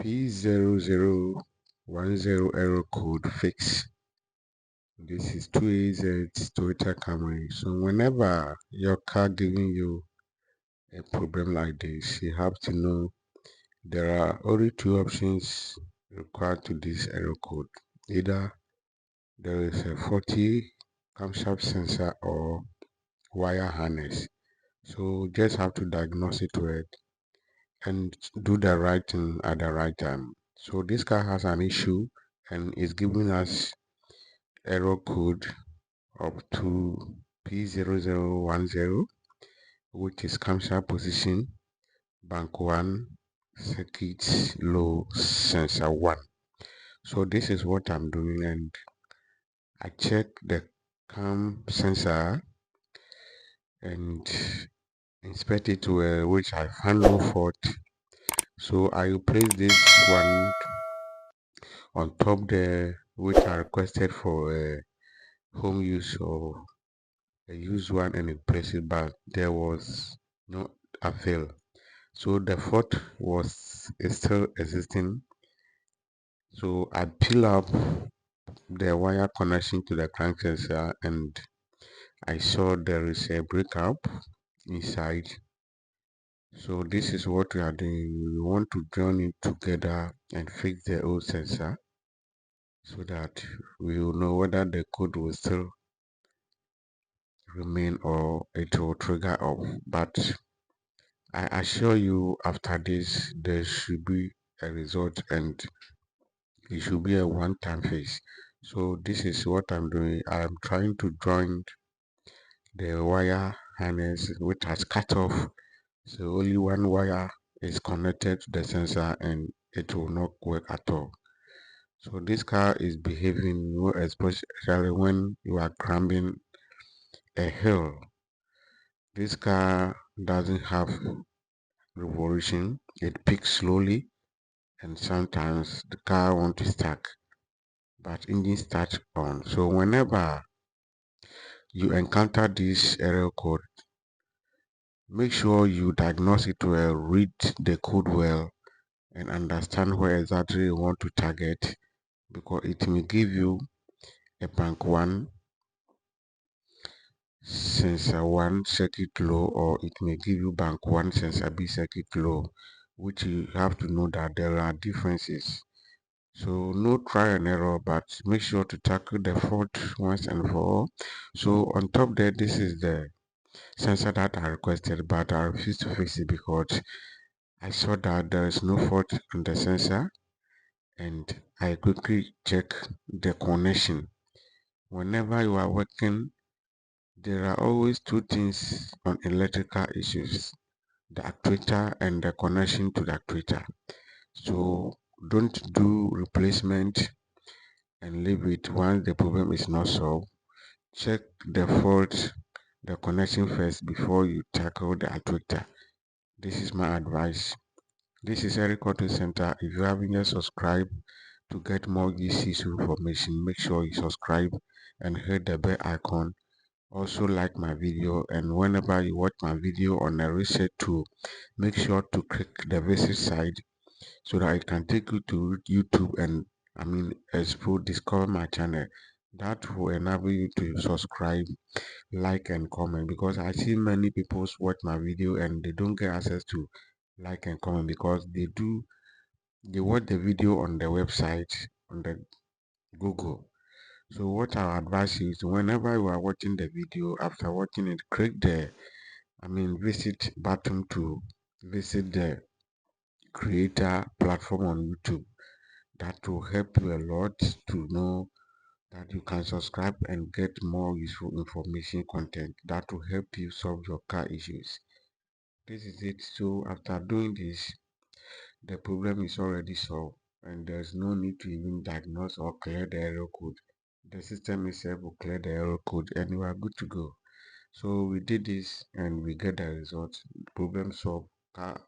P0010 error code fix. This is 2AZ Toyota Camry. So whenever your car giving you a problem like this, you have to know there are only two options required to this error code. Either there is a faulty camshaft sensor or wire harness. So just have to diagnose it well and do the right thing at the right time. So this car has an issue and is giving us error code up to P0010, which is camshaft position bank 1 circuit low sensor 1. So this is what I'm doing, and I check the cam sensor and inspect it well, which I found no fault. So I will place this one on top there, which I requested for home use or a used one, and replace it, but there was no avail. So the fault is still existing. So I peel up the wire connection to the crank sensor, and I saw there is a breakup inside. So this is what we are doing. We want to join it together and fix the old sensor so that we will know whether the code will still remain or it will trigger off. But I assure you, after this there should be a result, and it should be a one-time fix. So this is what I'm doing. I'm trying to join the wire harness which has cut off, so only one wire is connected to the sensor and it will not work at all. So this car is behaving well, especially when you are climbing a hill. This car doesn't have revolution. It picks slowly, and sometimes the car wants to start, but engine starts on. So whenever you encounter this error code, make sure you diagnose it well, read the code well, and understand where exactly you want to target, because it may give you a bank 1 sensor 1 circuit low, or it may give you bank 1 sensor B circuit low, which you have to know that there are differences. So no try and error, but make sure to tackle the fault once and for all. So on top there, this is the sensor that I requested, but I refused to fix it because I saw that there is no fault on the sensor, and I quickly check the connection. Whenever you are working, there are always two things on electrical issues: the actuator and the connection to the actuator. So don't do replacement and leave it once the problem is not solved. Check the fault, the connection first before you tackle the actuator. This is my advice. This is Eric Auto Center. If you haven't yet subscribed to get more useful information, make sure you subscribe and hit the bell icon. Also like my video, and whenever you watch my video on a research tool, make sure to click the visit side so that it can take you to YouTube and explore, discover my channel. That will enable you to subscribe, like and comment, because I see many people watch my video and they don't get access to like and comment because they watch the video on the website on the Google. So what I advise you is, whenever you are watching the video, after watching it, click the visit button to visit the creator platform on YouTube. That will help you a lot to know that you can subscribe and get more useful information content that will help you solve your car issues. This is it. So after doing this, the problem is already solved, and there's no need to even diagnose or clear the error code. The system itself will clear the error code and you are good to go. So we did this and we get the result. Problem solved. Car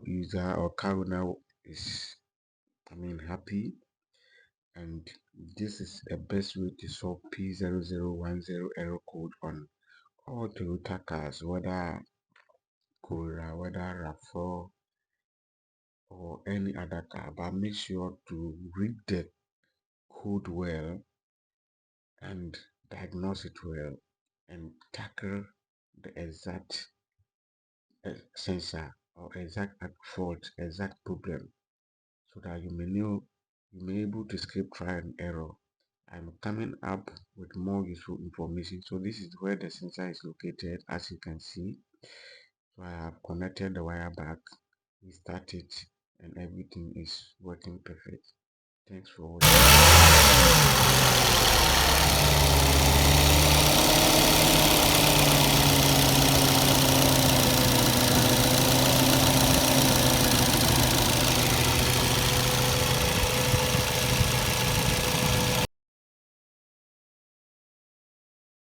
user or car owner is happy, and this is a best way to solve P0010 error code on all Toyota cars, whether Corolla, whether RAV4, or any other car, but make sure to read the code well and diagnose it well and tackle the exact sensor or exact fault, exact problem, so that you may know, you may able to escape trial and error. I'm coming up with more useful information. So this is where the sensor is located, as you can see. So I have connected the wire back, restart it, and everything is working perfect. Thanks for watching.